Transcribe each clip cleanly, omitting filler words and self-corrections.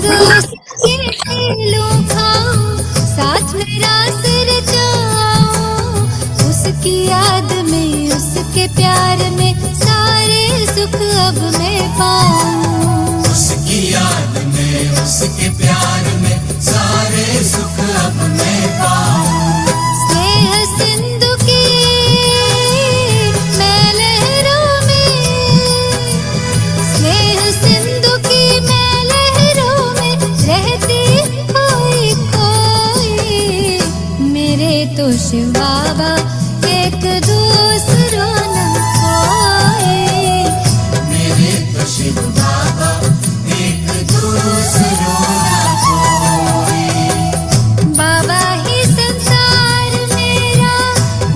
उसके खेलों खाओ, साथ मेरा सिर जाओ, उसकी याद में उसके प्यार में सारे सुख अब मैं पाऊं। उसकी याद में उसके प्यार में सारे सुख अब मैं पाऊं। स्नेह सिंधु की मैं लहरों में, स्नेह सिंधु की मैं लहरों में रहती कोई कोई, मेरे तो शिव बाबा एक दूसरों न कोई। मेरे तो शिव बाबा एक दूसरों न कोई। बाबा ही संसार मेरा,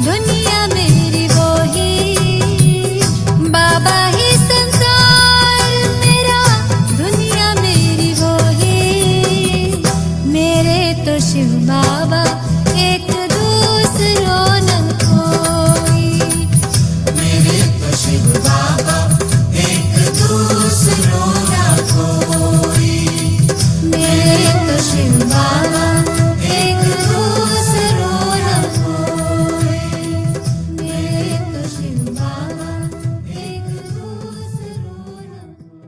दुनिया मेरी वो ही, बाबा ही संसार मेरा, दुनिया मेरी वो ही, मेरे तो शिव बाबा एक दूसरों न कोई। मेरे तो शिव बाबा एक दूसरों न कोई। मेरे तो शिव बाबा एक दूसरों न कोई। मेरे तो शिव बाबा एक दूसरों न कोई।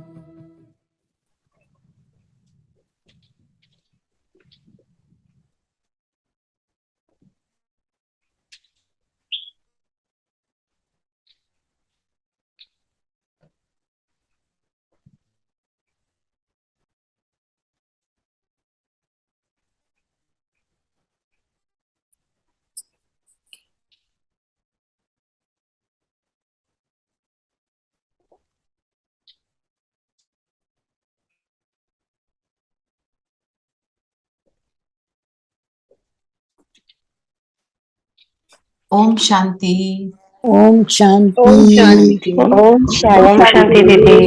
ओम शांति। ओम शांति। ओम शांति। ओम शांति दीदी।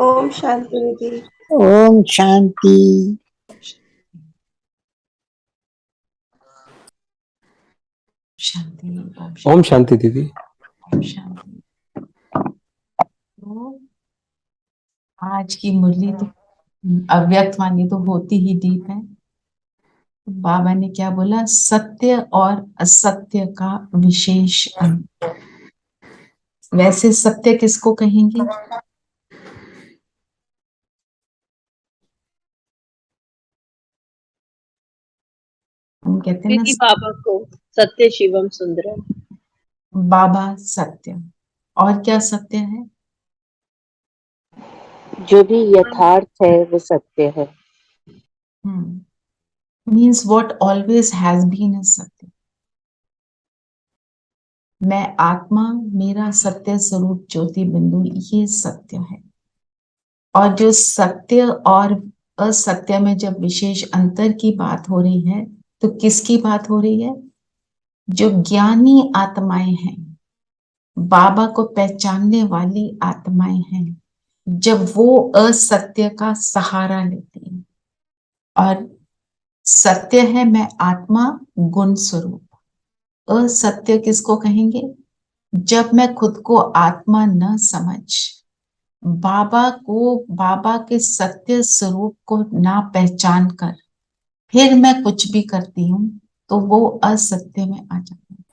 ओम शांति दीदी। ओम शांति। शांति। ओम शांति दीदी। ओम शांति। तो आज की मुरली तो अव्यक्त वाणी तो होती ही डीप है। बाबा ने क्या बोला, सत्य और असत्य का विशेष अंतर। वैसे सत्य किसको कहेंगे? हम कहते हैं दीदी ना, बाबा को सत्य शिवम सुंदरम। बाबा सत्य। और क्या सत्य है? जो भी यथार्थ है वो सत्य है। Means what always has been is सत्य। मैं आत्मा, मेरा सत्य स्वरूप ज्योति बिंदु, ये सत्य है। और जो सत्य और असत्य में जब विशेष अंतर की बात हो रही है, तो किसकी बात हो रही है? जो ज्ञानी आत्माएं हैं, बाबा को पहचानने वाली आत्माएं हैं, जब वो असत्य का सहारा लेती है। और सत्य है मैं आत्मा गुण स्वरूप। असत्य किसको कहेंगे? जब मैं खुद को आत्मा न समझ, बाबा को, बाबा के सत्य स्वरूप को ना पहचान कर फिर मैं कुछ भी करती हूं, तो वो असत्य में आ जाता है।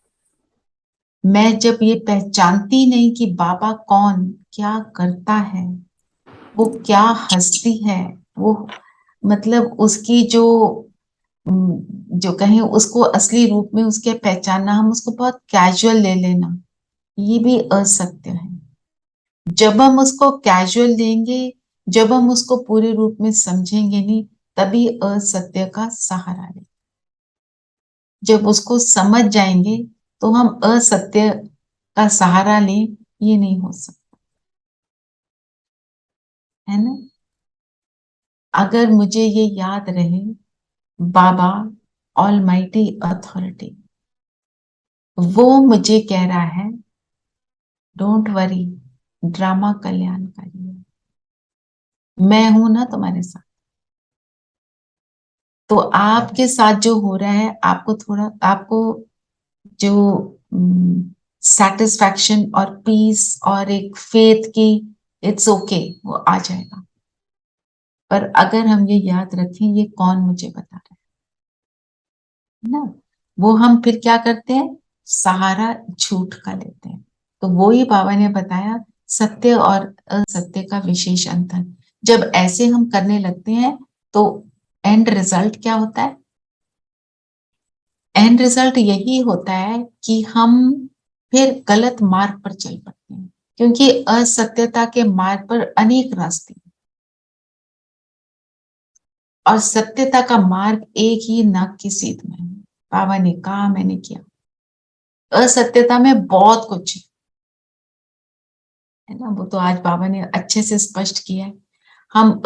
मैं जब ये पहचानती नहीं कि बाबा कौन क्या करता है, वो क्या हस्ती है, वो मतलब उसकी जो कहें उसको असली रूप में उसके पहचानना, हम उसको बहुत कैजुअल ले लेना, ये भी असत्य है। जब हम उसको कैजुअल लेंगे, जब हम उसको पूरे रूप में समझेंगे नहीं, तभी असत्य का सहारा लेंगे। जब उसको समझ जाएंगे तो हम असत्य का सहारा लें, ये नहीं हो सकता है ना। अगर मुझे ये याद रहे, बाबा ऑलमाइटी अथॉरिटी, वो मुझे कह रहा है डोंट वरी, ड्रामा कल्याणकारी है, मैं हूं ना तुम्हारे साथ। तो आपके साथ जो हो रहा है, आपको थोड़ा, आपको जो सेटिस्फैक्शन और पीस और एक फेथ की इट्स ओके, वो आ जाएगा। पर अगर हम ये याद रखें ये कौन मुझे बता रहा है ना, वो हम फिर क्या करते हैं, सहारा झूठ का लेते हैं। तो वो ही बाबा ने बताया सत्य और असत्य का विशेष अंतर। जब ऐसे हम करने लगते हैं तो एंड रिजल्ट क्या होता है? एंड रिजल्ट यही होता है कि हम फिर गलत मार्ग पर चल पड़ते हैं, क्योंकि असत्यता के मार्ग पर अनेक रास्ते हैं और सत्यता का मार्ग एक ही नाक की सीध में है। बाबा ने कहा, मैंने किया। असत्यता में बहुत कुछ है ना, वो तो आज बाबा ने अच्छे से स्पष्ट किया है। हम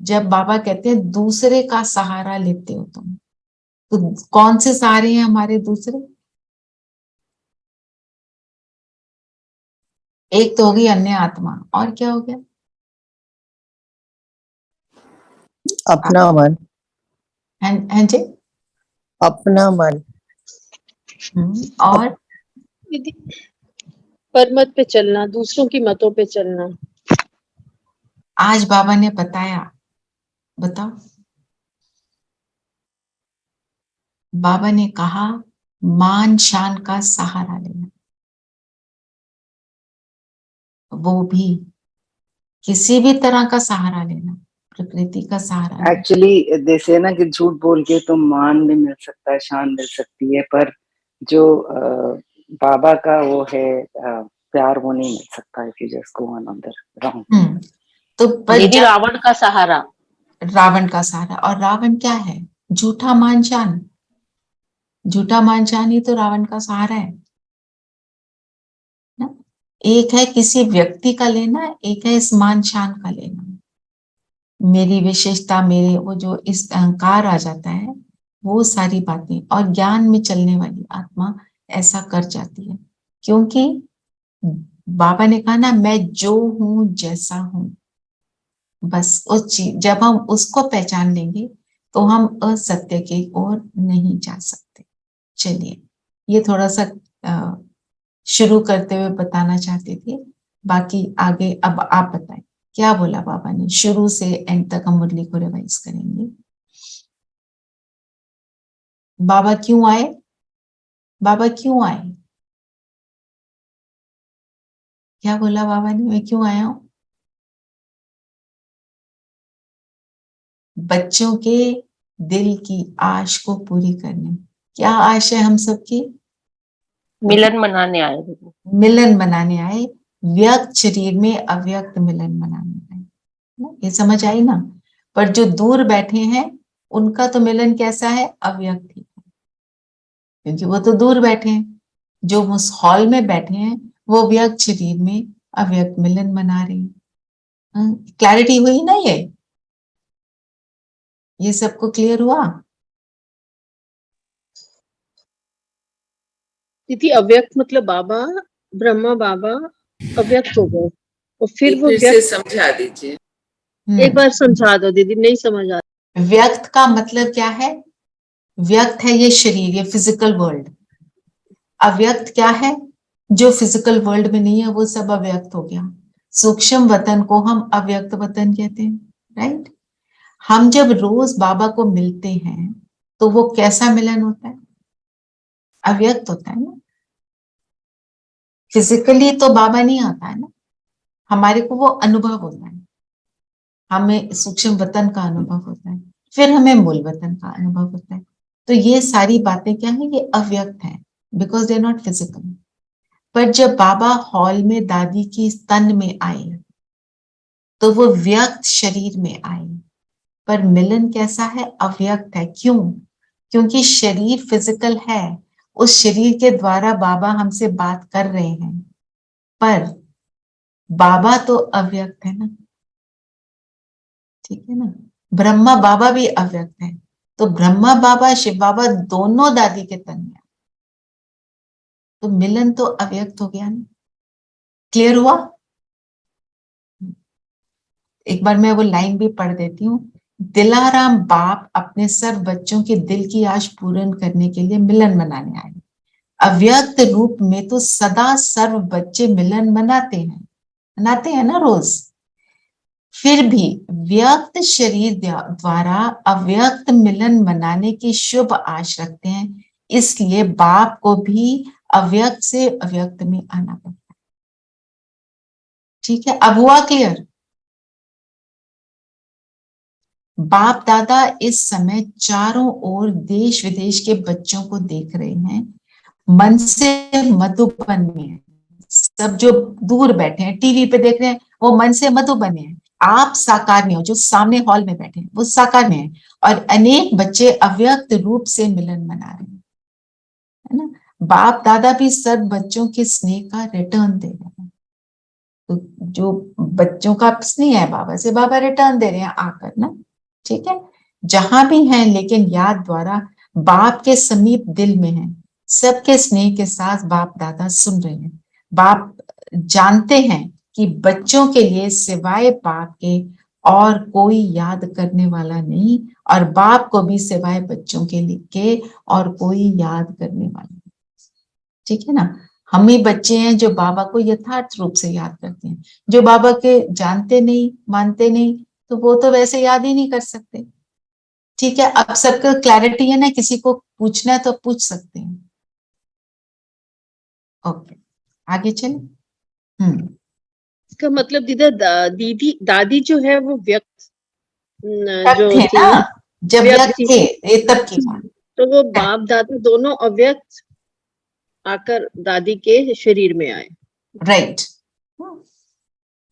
जब बाबा कहते हैं दूसरे का सहारा लेते हो तुम, तो कौन से सहारे हैं हमारे दूसरे? एक तो होगी अन्य आत्मा, और क्या हो गया? अपना मन, हैं जी? अपना मन, और दीदी, परमत पे चलना, दूसरों की मतों पे चलना। आज बाबा ने बताया, बताओ। बाबा ने कहा मान शान का सहारा लेना, वो भी किसी भी तरह का सहारा लेना, प्रकृति का सहारा लेना। एक्चुअली जैसे ना कि झूठ बोल के तो मान भी मिल सकता है, शान मिल सकती है, पर जो बाबा का वो है प्यार, वो नहीं मिल सकता है। कि just go on the wrong. तो दीदी रावण का सहारा, रावण का सहारा, और रावण क्या है? झूठा मान शान। झूठा मान शान ही तो रावण का सहारा है ना। एक है किसी व्यक्ति का लेना, एक है इस मान शान का लेना। मेरी विशेषता, मेरे वो जो इस अहंकार आ जाता है, वो सारी बातें, और ज्ञान में चलने वाली आत्मा ऐसा कर जाती है। क्योंकि बाबा ने कहा ना, मैं जो हूं जैसा हूं, बस उस चीज जब हम उसको पहचान लेंगे तो हम असत्य की ओर नहीं जा सकते। चलिए, ये थोड़ा सा शुरू करते हुए बताना चाहते थे। बाकी आगे अब आप बताएं क्या बोला बाबा ने। शुरू से एंड तक हम मुरली को रिवाइज करेंगे। बाबा क्यों आए? बाबा क्यों आए? क्या बोला बाबा ने, मैं क्यों आया हूं? बच्चों के दिल की आश को पूरी करने। क्या आश है हम सबकी? मिलन मनाने आए दीदी। मिलन बनाने आए, व्यक्त शरीर में अव्यक्त मिलन मनाने आए ना? ये समझ आई ना। पर जो दूर बैठे हैं उनका तो मिलन कैसा है? अव्यक्त ही, क्योंकि वो तो दूर बैठे हैं। जो उस हॉल में बैठे हैं वो व्यक्त शरीर में अव्यक्त मिलन मना रहे हैं। क्लैरिटी हुई ना? ये सबको क्लियर हुआ? दीदी अव्यक्त मतलब बाबा, ब्रह्मा बाबा अव्यक्त हो गए और फिर वो फिर से समझा दीजिए। एक बार समझा दो दीदी, नहीं समझ आ। व्यक्त का मतलब क्या है? व्यक्त है ये शरीर, ये फिजिकल वर्ल्ड। अव्यक्त क्या है? जो फिजिकल वर्ल्ड में नहीं है वो सब अव्यक्त हो गया। सूक्ष्म वतन को हम अव्यक्त वतन कहते हैं, राइट। हम जब रोज बाबा को मिलते हैं तो वो कैसा मिलन होता है? अव्यक्त होता है ना। फिजिकली तो बाबा नहीं आता है ना, हमारे को वो अनुभव होता है। हमें सूक्ष्म वतन का अनुभव होता है, फिर हमें मूल वतन का अनुभव होता है। तो ये सारी बातें क्या है? ये अव्यक्त है, because they are not physical. पर जब बाबा हॉल में दादी की स्तन में आए तो वो व्यक्त शरीर में आए, पर मिलन कैसा है? अव्यक्त है। क्यों? क्योंकि शरीर फिजिकल है, उस शरीर के द्वारा बाबा हमसे बात कर रहे हैं, पर बाबा तो अव्यक्त है ना, ठीक है ना। ब्रह्मा बाबा भी अव्यक्त है, तो ब्रह्मा बाबा शिव बाबा दोनों दादी के तन में, तो मिलन तो अव्यक्त हो गया ना। क्लियर हुआ? एक बार मैं वो लाइन भी पढ़ देती हूँ। दिलाराम बाप अपने सर्व बच्चों के दिल की आश पूर्ण करने के लिए मिलन मनाने आए। अव्यक्त रूप में तो सदा सर्व बच्चे मिलन मनाते हैं ना रोज। फिर भी व्यक्त शरीर द्वारा अव्यक्त मिलन मनाने की शुभ आश रखते हैं, इसलिए बाप को भी अव्यक्त से अव्यक्त में आना पड़ता है। ठीक है, अब हुआ क्लियर? बाप दादा इस समय चारों ओर देश विदेश के बच्चों को देख रहे हैं, मन से मधुबन में है। सब जो दूर बैठे हैं टीवी पे देख रहे हैं वो मन से मधुबन में है। आप साकार में हो, जो सामने हॉल में बैठे हैं वो साकार में है, और अनेक बच्चे अव्यक्त रूप से मिलन मना रहे हैं, है ना। बाप दादा भी सब बच्चों के स्नेह का रिटर्न दे रहे हैं। तो जो बच्चों का स्नेह है बाबा से, बाबा रिटर्न दे रहे हैं आकर ना। ठीक है, जहां भी हैं लेकिन याद द्वारा बाप के समीप दिल में है। सबके स्नेह के साथ बाप दादा सुन रहे हैं। बाप जानते हैं कि बच्चों के लिए सिवाय बाप के और कोई याद करने वाला नहीं, और बाप को भी सिवाय बच्चों के और कोई याद करने वाला नहीं। ठीक है ना। हम ही बच्चे हैं जो बाबा को यथार्थ रूप से याद करते हैं। जो बाबा के जानते नहीं, मानते नहीं, तो वो तो वैसे याद ही नहीं कर सकते। ठीक है, अब सबको क्लैरिटी है ना, किसी को पूछना है तो पूछ सकते हैं। ओके, आगे चले। इसका मतलब दीदी दादी जो है वो व्यक्त जो थे थी, ना, जब व्यक्त व्यक्त थी, थे ये तब की बात। तो वो बाप दादा दोनों अव्यक्त आकर दादी के शरीर में आए। राइट।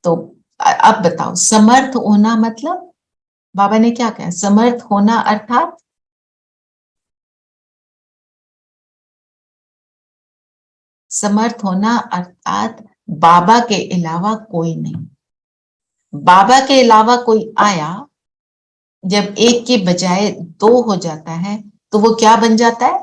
तो अब बताओ, समर्थ होना मतलब बाबा ने क्या कहा? समर्थ होना अर्थात समर्थ होना अर्थात बाबा के अलावा कोई नहीं। बाबा के अलावा कोई आया, जब एक के बजाय दो हो जाता है तो वो क्या बन जाता है?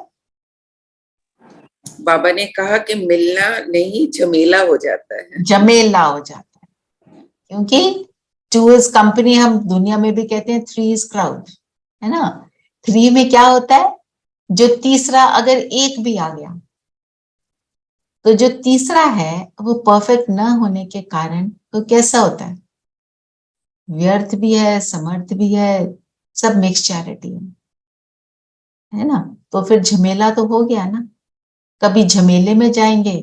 बाबा ने कहा कि मिलना नहीं झमेला हो जाता है। जमेला हो जाता है, क्योंकि टू इज कंपनी, हम दुनिया में भी कहते हैं, थ्री इज क्राउड, है ना। थ्री में क्या होता है? जो तीसरा अगर एक भी आ गया तो जो तीसरा है वो परफेक्ट न होने के कारण तो कैसा होता है? व्यर्थ भी है, समर्थ भी है, सब मिक्सचैरिटी है ना। तो फिर झमेला तो हो गया ना। कभी झमेले में जाएंगे,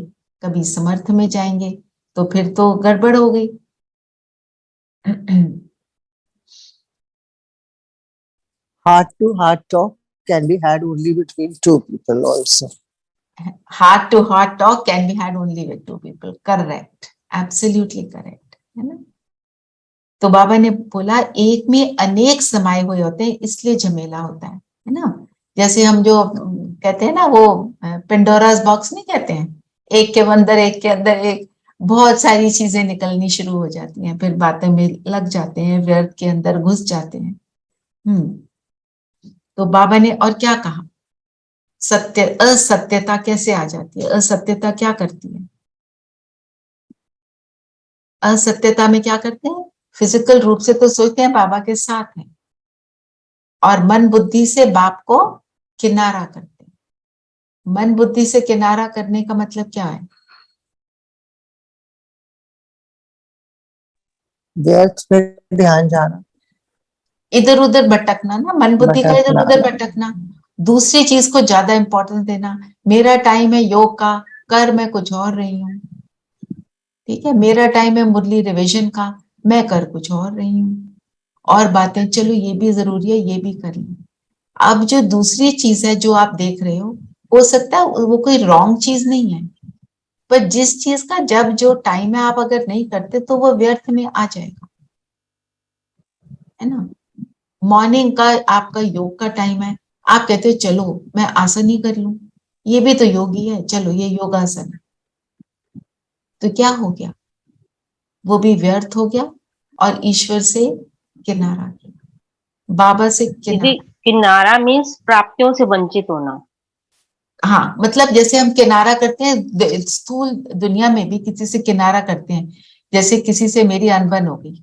कभी समर्थ में जाएंगे, तो फिर तो गड़बड़ हो गई। Heart to heart talk can be had only between two people also. Heart to heart talk can be had only with two people. Correct, absolutely correct, है ना। तो बाबा ने बोला एक में अनेक समाये हुए होते हैं, इसलिए झमेला होता है ना। जैसे हम जो कहते हैं ना, वो पेंडोरास बॉक्स नहीं कहते हैं, एक के अंदर एक के अंदर एक, बहुत सारी चीजें निकलनी शुरू हो जाती हैं, फिर बातें में लग जाते हैं, व्यर्थ के अंदर घुस जाते हैं। तो बाबा ने और क्या कहा? सत्य, असत्यता कैसे आ जाती है? असत्यता क्या करती है? असत्यता में क्या करते हैं? फिजिकल रूप से तो सोचते हैं बाबा के साथ हैं, और मन बुद्धि से बाप को किनारा करते हैं। मन बुद्धि से किनारा करने का मतलब क्या है? व्यर्थ में ध्यान जाना, इधर उधर भटकना ना, मन बुद्धि का इधर भटकना। उधर भटकना, दूसरी चीज को ज्यादा इंपॉर्टेंस देना। मेरा टाइम है योग का, कर मैं कुछ और रही हूँ। ठीक है, मेरा टाइम है मुरली रिविजन का, मैं कर कुछ और रही हूँ। और बातें, चलो ये भी जरूरी है, ये भी कर लें। अब जो दूसरी चीज है जो आप देख रहे हो सकता है वो कोई रॉन्ग चीज नहीं है, पर जिस चीज का जब जो टाइम है आप अगर नहीं करते तो वो व्यर्थ में आ जाएगा, है ना। मॉर्निंग का आपका योग का टाइम है, आप कहते हो चलो मैं आसन ही कर लूं, ये भी तो योगी है, चलो ये योगासन है, तो क्या हो गया? वो भी व्यर्थ हो गया और ईश्वर से किनारा किया, बाबा से दीदी किनारा। किनारा मीन्स प्राप्तियों से वंचित होना। हाँ, मतलब जैसे हम किनारा करते हैं स्थूल दुनिया में भी किसी से किनारा करते हैं, जैसे किसी से मेरी अनबन हो गई,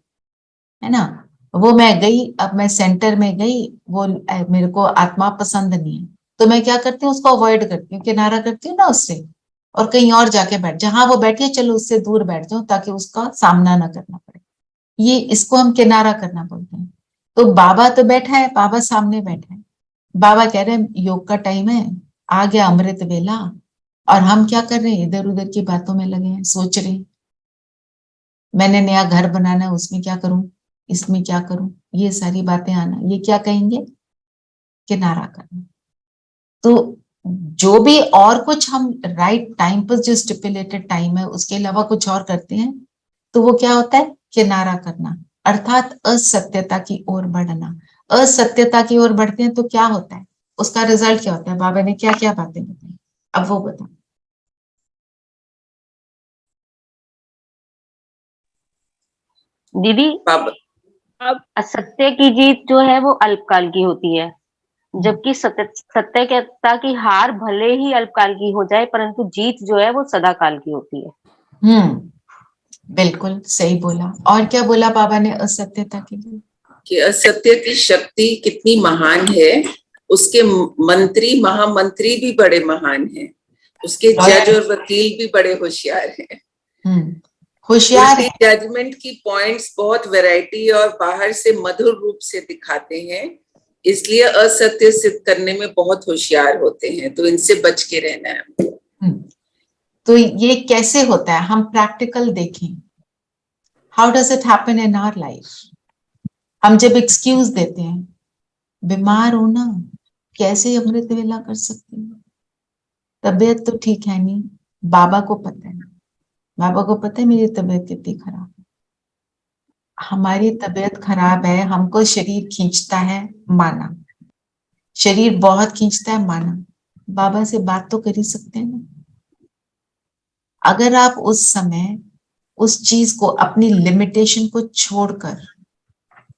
है ना, वो मैं गई, अब मैं सेंटर में गई, वो मेरे को आत्मा पसंद नहीं है, तो मैं क्या करती हूँ? उसको अवॉइड करती हूँ, किनारा करती हूँ ना उससे, और कहीं और जाके बैठ, जहां वो बैठी है चलो उससे दूर बैठ जाऊं ताकि उसका सामना ना करना पड़े। ये इसको हम किनारा करना बोलते हैं। तो बाबा तो बैठा है, बाबा सामने बैठा है, बाबा कह रहे हैं योग का टाइम है, आ गया अमृत वेला, और हम क्या कर रहे हैं, इधर उधर की बातों में लगे हैं, सोच रहे हैं मैंने नया घर बनाना है, उसमें क्या करूं, इसमें क्या करूं, ये सारी बातें आना, ये क्या कहेंगे, किनारा करना। तो जो भी और कुछ हम राइट टाइम पर जो स्टिपुलेटेड टाइम है उसके अलावा कुछ और करते हैं तो वो क्या होता है, किनारा करना, अर्थात असत्यता की ओर बढ़ना। असत्यता की ओर बढ़ते हैं तो क्या होता है, उसका रिजल्ट क्या होता है, बाबा ने क्या क्या बातें बताई, अब वो बता। दीदी, बाबा अब असत्य की जीत जो है वो अल्पकाल की होती है, जबकि सत्यता की हार भले ही अल्पकाल की हो जाए परंतु जीत जो है वो सदा काल की होती है। बिल्कुल सही बोला। और क्या बोला बाबा ने असत्यता के लिए, कि असत्य की शक्ति कितनी महान है, उसके मंत्री महामंत्री भी बड़े महान हैं, उसके जज और वकील भी बड़े होशियार हैं। होशियार उल्टी है। जजमेंट की पॉइंट्स बहुत वैरायटी और बाहर से मधुर रूप से दिखाते हैं, इसलिए असत्य सिद्ध करने में बहुत होशियार होते हैं, तो इनसे बच के रहना है। तो ये कैसे होता है, हम प्रैक्टिकल देखें, how does it happen in our life. हम जब एक्सक्यूज देते हैं, बीमार हो ना, कैसे अमृत वेला कर सकते हैं, तबीयत तो ठीक है नहीं, बाबा को पता है, बाबा को पता है मेरी तबीयत कितनी खराब है, हमारी तबीयत खराब है, हमको शरीर खींचता है, माना, शरीर बहुत खींचता है, माना, बाबा से बात तो कर ही सकते हैं ना। अगर आप उस समय उस चीज को, अपनी लिमिटेशन को छोड़कर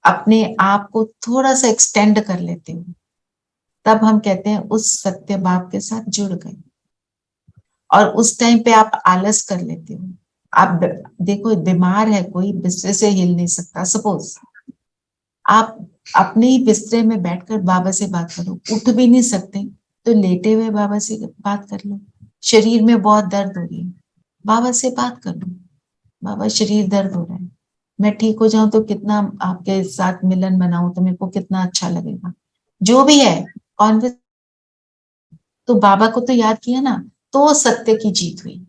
अपने आप को थोड़ा सा एक्सटेंड कर लेते हो, तब हम कहते हैं उस सत्य बाप के साथ जुड़ गए। और उस टाइम पे आप आलस कर लेते हो, आप देखो बीमार है कोई, बिस्तर से हिल नहीं सकता, सपोज आप अपने ही बिस्तरे में बैठकर बाबा से बात करो, उठ भी नहीं सकते तो लेटे हुए बाबा से बात कर लो। शरीर में बहुत दर्द हो रही है, बाबा से बात कर लो, बाबा शरीर दर्द हो रहा है, मैं ठीक हो जाऊं तो कितना आपके साथ मिलन बनाऊं तो मेरे को कितना अच्छा लगेगा, जो भी है कॉन्वर्स। तो बाबा को तो याद किया ना, तो सत्य की जीत हुई।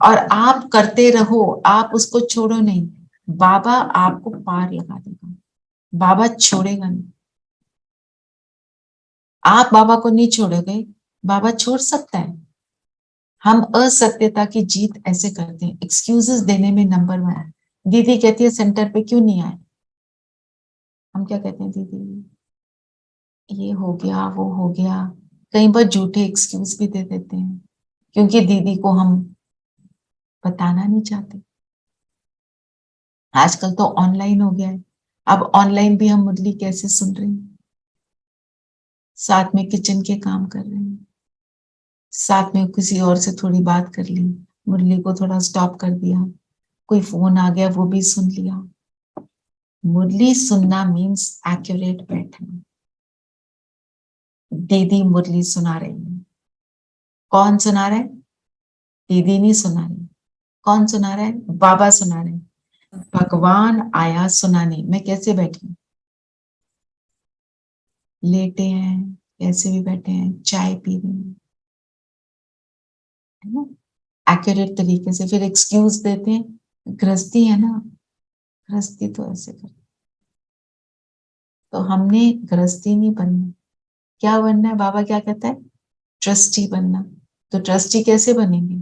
और आप करते रहो, आप उसको छोड़ो नहीं, बाबा आपको पार लगा देगा, बाबा छोड़ेगा नहीं। आप बाबा को नहीं छोड़ोगे, बाबा छोड़ सकता है। हम असत्यता की जीत ऐसे करते हैं, एक्सक्यूजेस देने में नंबर 1। दीदी कहती है सेंटर पे क्यों नहीं आए, हम क्या कहते हैं, दीदी ये हो गया वो हो गया, कई बार झूठे एक्सक्यूज भी दे देते हैं क्योंकि दीदी को हम बताना नहीं चाहते। आजकल तो ऑनलाइन हो गया है, अब ऑनलाइन भी हम मुरली कैसे सुन रहे हैं, साथ में किचन के काम कर रहे हैं, साथ में किसी और से थोड़ी बात कर ली, मुरली को थोड़ा स्टॉप कर दिया, कोई फोन आ गया वो भी सुन लिया। मुरली सुनना मीन्स एक्यूरेट बैठना। दीदी मुरली सुना रही है, कौन सुना रहा है, दीदी नहीं सुना रही, कौन सुना रहा है, बाबा सुना रहे हैं। भगवान आया सुनाने, मैं कैसे बैठी, लेटे हैं, कैसे भी बैठे हैं, चाय पी रहे हैं, है ना, एक्यूरेट तरीके से। फिर एक्सक्यूज देते हैं, गृहस्थी है ना, गृहस्थी तो ऐसे कर, तो हमने गृहस्थी नहीं बनना, क्या बनना है, बाबा क्या कहता है, ट्रस्टी बनना। तो ट्रस्टी कैसे बनेंगे,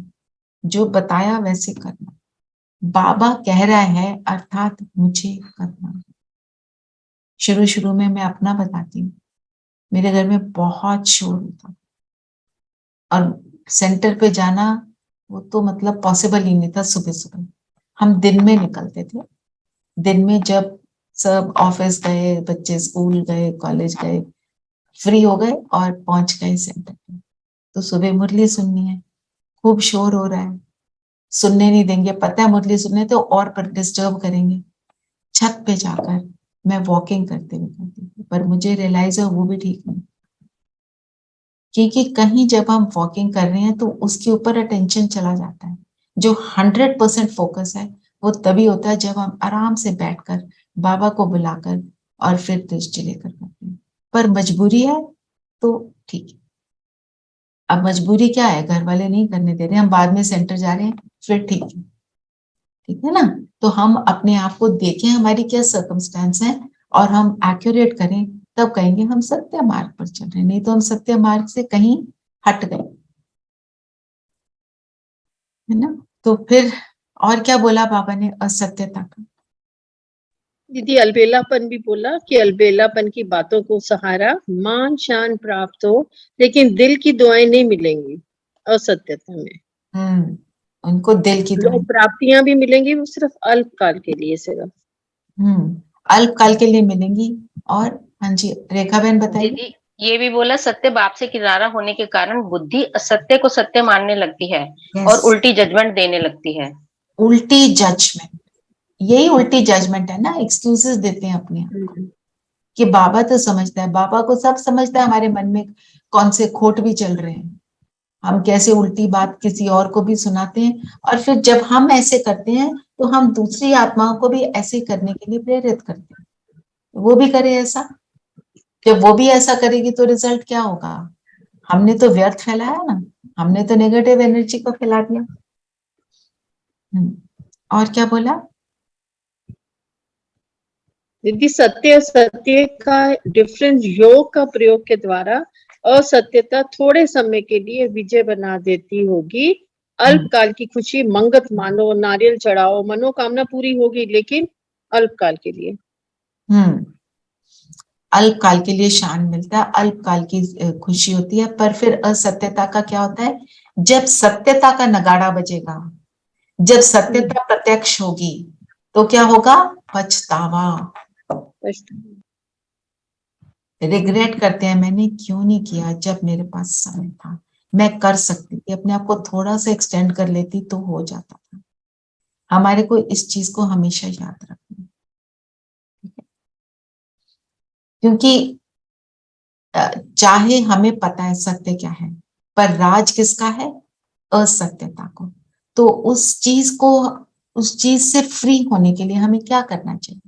जो बताया वैसे करना, बाबा कह रहा है अर्थात मुझे करना। शुरू शुरू में मैं अपना बताती हूँ, मेरे घर में बहुत शोर होता और सेंटर पे जाना वो तो मतलब पॉसिबल ही नहीं था। सुबह सुबह हम दिन में निकलते थे, दिन में जब सब ऑफिस गए, बच्चे स्कूल गए, कॉलेज गए, फ्री हो गए और पहुंच गए सेंटर पे, तो सुबह मुरली सुननी है, खूब शोर हो रहा है, सुनने नहीं देंगे, पता है मुरली सुनने तो और पर डिस्टर्ब करेंगे। छत पे जाकर मैं वॉकिंग करते हुए करती थी, पर मुझे रियलाइज है वो भी ठीक नहीं, क्योंकि कहीं जब हम वॉकिंग कर रहे हैं तो उसके ऊपर अटेंशन चला जाता है, जो 100% फोकस है वो तभी होता है जब हम आराम से बैठकर बाबा को बुलाकर और फिर दृष्टि लेकर करते हैं। पर मजबूरी है तो ठीक है। अब मजबूरी क्या है, घर वाले नहीं करने दे रहे, हम बाद में सेंटर जा रहे हैं, फिर ठीक है ना। तो हम अपने आप को देखें हमारी क्या सर्कमस्टेंस है और हम एक्यूरेट करें, तब कहेंगे हम सत्य मार्ग पर चल रहे हैं, नहीं तो हम सत्य मार्ग से कहीं हट गए, है ना। तो फिर और क्या बोला बाबा ने असत्यता का? दीदी अलबेलापन भी बोला कि अलबेलापन की बातों को सहारा, मान शान प्राप्त हो, लेकिन दिल की दुआएं नहीं मिलेंगी असत्यता में। उनको दिल की जो दुआएं, प्राप्तियां भी मिलेंगी वो सिर्फ अल्पकाल के लिए सिर्फ। अल्पकाल के लिए मिलेंगी। और हाँ जी रेखा बहन बताइए। दीदी ये भी बोला सत्य बाप से किनारा होने के कारण बुद्धि असत्य को सत्य मानने लगती है और Yes, उल्टी जजमेंट देने लगती है। उल्टी जजमेंट, यही उल्टी जजमेंट है ना, एक्सक्यूजेस देते हैं अपने आप को कि बाबा तो समझता है, बाबा को सब समझता है, हमारे मन में कौन से खोट भी चल रहे हैं, हम कैसे उल्टी बात किसी और को भी सुनाते हैं, और फिर जब हम ऐसे करते हैं तो हम दूसरी आत्माओं को भी ऐसे करने के लिए प्रेरित करते हैं, वो भी करे ऐसा। जब वो भी ऐसा करेगी तो रिजल्ट क्या होगा? हमने तो व्यर्थ फैलाया ना, हमने तो नेगेटिव एनर्जी को फैला दिया। और क्या बोला? दीदी सत्य असत्य का डिफरेंस योग का प्रयोग के द्वारा असत्यता थोड़े समय के लिए विजय बना देती होगी। अल्पकाल की खुशी मंगत मानो, नारियल चढ़ाओ, मनोकामना पूरी होगी, लेकिन अल्पकाल के लिए। अल्पकाल के लिए शान मिलता है, अल्पकाल की खुशी होती है, पर फिर असत्यता का क्या होता है? जब सत्यता का नगाड़ा बजेगा, जब सत्यता प्रत्यक्ष होगी, तो क्या होगा? पछतावा, रिग्रेट करते हैं, मैंने क्यों नहीं किया जब मेरे पास समय था, मैं कर सकती थी, अपने आप को थोड़ा सा एक्सटेंड कर लेती तो हो जाता था। हमारे को इस चीज को हमेशा याद रखना, क्योंकि चाहे हमें पता है सत्य क्या है, पर राज किसका है? असत्यता को। तो उस चीज से फ्री होने के लिए हमें क्या करना चाहिए?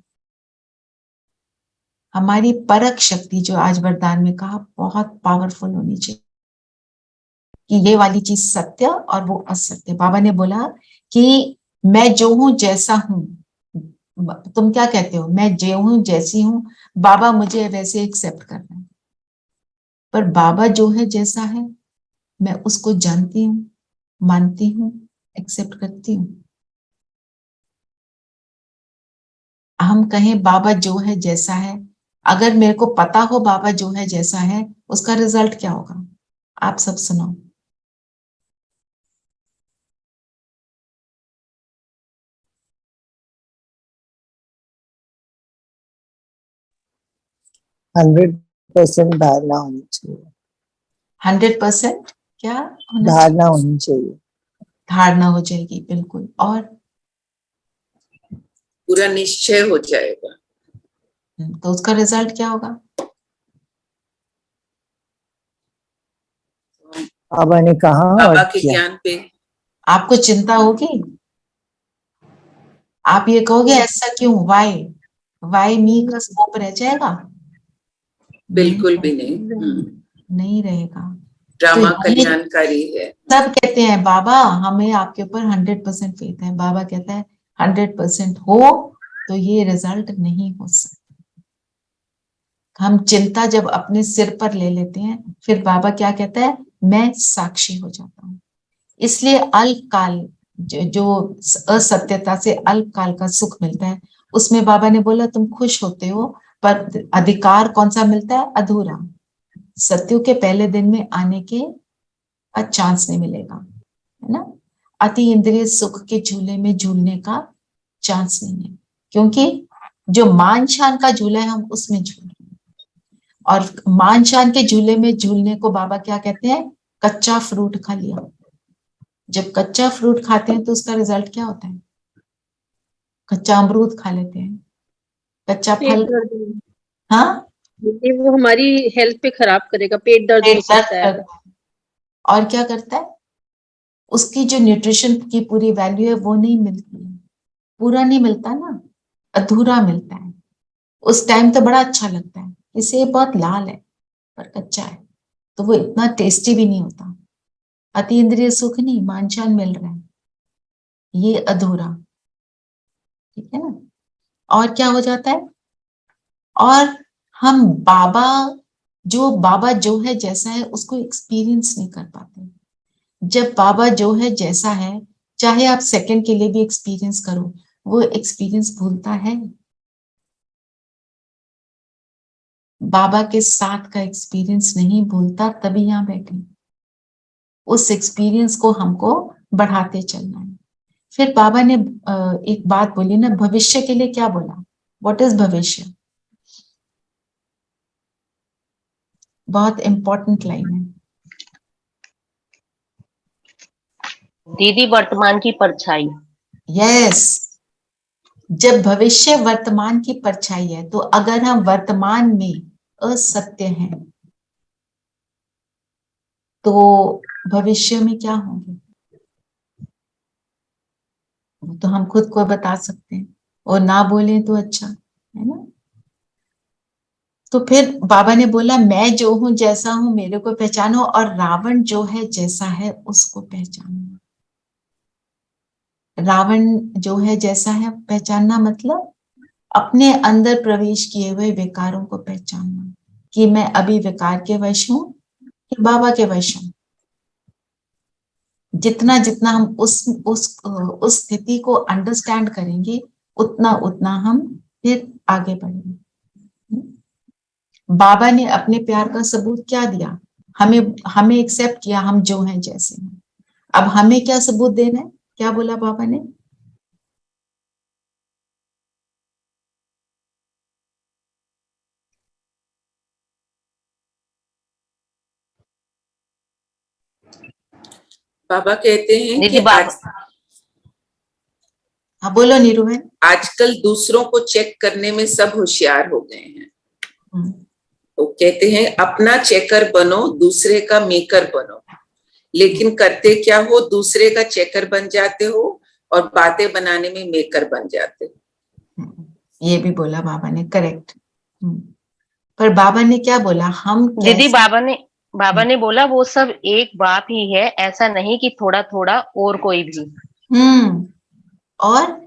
हमारी परख शक्ति, जो आज वरदान में कहा, बहुत पावरफुल होनी चाहिए कि ये वाली चीज सत्य और वो असत्य। बाबा ने बोला कि मैं जो हूं जैसा हूं, तुम क्या कहते हो, मैं जो हूं जैसी हूं, बाबा मुझे वैसे एक्सेप्ट कर रहे हैं, पर बाबा जो है जैसा है मैं उसको जानती हूँ, मानती हूँ, एक्सेप्ट करती हूँ। हम कहें बाबा जो है जैसा है, अगर मेरे को पता हो बाबा जो है जैसा है, उसका रिजल्ट क्या होगा? आप सब सुनाओ। हंड्रेड परसेंट धारणा होनी चाहिए। 100% क्या होना चाहिए? धारणा होनी चाहिए। धारणा हो जाएगी, बिल्कुल। और पूरा निश्चय हो जाएगा। तो उसका रिजल्ट क्या होगा? बाबा ने कहा और बाबा के किया। ज्ञान पे आपको चिंता होगी, आप ये कहोगे ऐसा क्यों, वाई मी का स्कोप रह जाएगा? बिल्कुल भी नहीं। नहीं रहेगा। ड्रामा तो ये कल्याणकारी है। सब कहते हैं बाबा हमें आपके ऊपर 100% फेथ है, बाबा कहता है 100% हो तो ये रिजल्ट नहीं हो सकता। हम चिंता जब अपने सिर पर ले लेते हैं, फिर बाबा क्या कहता है? मैं साक्षी हो जाता हूँ। इसलिए अल्पकाल जो असत्यता से अल्पकाल का सुख मिलता है, उसमें बाबा ने बोला तुम खुश होते हो, पर अधिकार कौन सा मिलता है? अधूरा। सत्यु के पहले दिन में आने के चांस नहीं मिलेगा, है ना। अति इंद्रिय सुख के झूले में झूलने का चांस नहीं है, क्योंकि जो मान शान का झूला है हम उसमें झूल रहे हैं। और मान शान के झूले में झूलने को बाबा क्या कहते हैं? कच्चा फ्रूट खा लिया। जब कच्चा फ्रूट खाते हैं तो उसका रिजल्ट क्या होता है? कच्चा अमरूद खा लेते हैं, कच्चा फल। हाँ, वो हमारी हेल्थ पे खराब करेगा, पेट दर्द हो सकता है। और क्या करता है? उसकी जो न्यूट्रिशन की पूरी वैल्यू है वो नहीं मिलती है, पूरा नहीं मिलता ना, अधूरा मिलता है। उस टाइम तो बड़ा अच्छा लगता है कि सेब बहुत लाल है पर कच्चा है, तो वो इतना टेस्टी भी नहीं होता। अति इंद्रिय सुख नहीं, मानशान मिल रहा है, ये अधूरा, ठीक है ना। और क्या हो जाता है, और हम बाबा जो है जैसा है उसको एक्सपीरियंस नहीं कर पाते। जब बाबा जो है जैसा है, चाहे आप सेकंड के लिए भी एक्सपीरियंस करो, वो एक्सपीरियंस भूलता है। बाबा के साथ का एक्सपीरियंस नहीं भूलता, तभी यहाँ बैठे। उस एक्सपीरियंस को हमको बढ़ाते चलना है। फिर बाबा ने एक बात बोली ना, भविष्य के लिए क्या बोला, व्हाट इज भविष्य, बहुत इंपॉर्टेंट लाइन है। दीदी वर्तमान की परछाई। यस, जब भविष्य वर्तमान की परछाई है, तो अगर हम वर्तमान में असत्य हैं तो भविष्य में क्या होंगे, वो तो हम खुद को बता सकते हैं, और ना बोले तो अच्छा है ना। तो फिर बाबा ने बोला, मैं जो हूं जैसा हूं मेरे को पहचानो, और रावण जो है जैसा है उसको पहचानो। रावण जो है जैसा है पहचानना मतलब अपने अंदर प्रवेश किए हुए विकारों को पहचानना, कि मैं अभी विकार के वश हूं कि बाबा के वश हूं। जितना जितना हम उस स्थिति को अंडरस्टैंड करेंगे, उतना उतना हम फिर आगे बढ़ेंगे। बाबा ने अपने प्यार का सबूत क्या दिया, हमें एक्सेप्ट किया हम जो हैं जैसे हैं। अब हमें क्या सबूत देना है, क्या बोला बाबा ने, बाबा कहते हैं दीदी कि हाँ बोलो नीरू बहन। आजकल दूसरों को चेक करने में सब होशियार हो गए हैं। हम्म, वो कहते हैं अपना चेकर बनो, दूसरे का मेकर बनो। लेकिन करते क्या हो, दूसरे का चेकर बन जाते हो और बातें बनाने में मेकर बन जाते हो। ये भी बोला बाबा ने, करेक्ट। पर बाबा ने क्या बोला, हम दीदी कैसे, बाबा ने बोला वो सब एक बाप ही है, ऐसा नहीं कि थोड़ा थोड़ा और कोई भी। और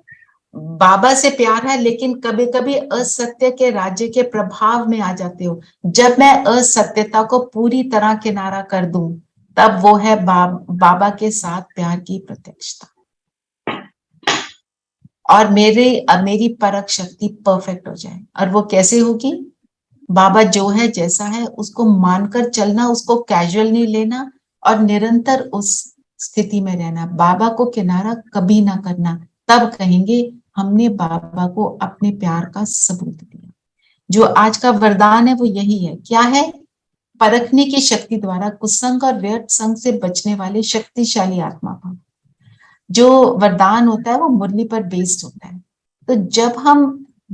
बाबा से प्यार है, लेकिन कभी कभी असत्य के राज्य के प्रभाव में आ जाते हो। जब मैं असत्यता को पूरी तरह किनारा कर दूं, तब वो है बाबा के साथ प्यार की प्रत्यक्षता, और मेरी परख शक्ति परफेक्ट हो जाए। और वो कैसे होगी, बाबा जो है जैसा है उसको मानकर चलना, उसको कैजुअल नहीं लेना, और निरंतर उस स्थिति में रहना, बाबा को किनारा कभी ना करना। तब कहेंगे हमने बाबा को अपने प्यार का सबूत दिया। जो आज का वरदान है वो यही है, क्या है, परखने की शक्ति द्वारा कुसंग और व्यर्थ संग से बचने वाले शक्तिशाली आत्मा भाव। जो वरदान होता है वो मुरली पर बेस्ड होता है। तो जब हम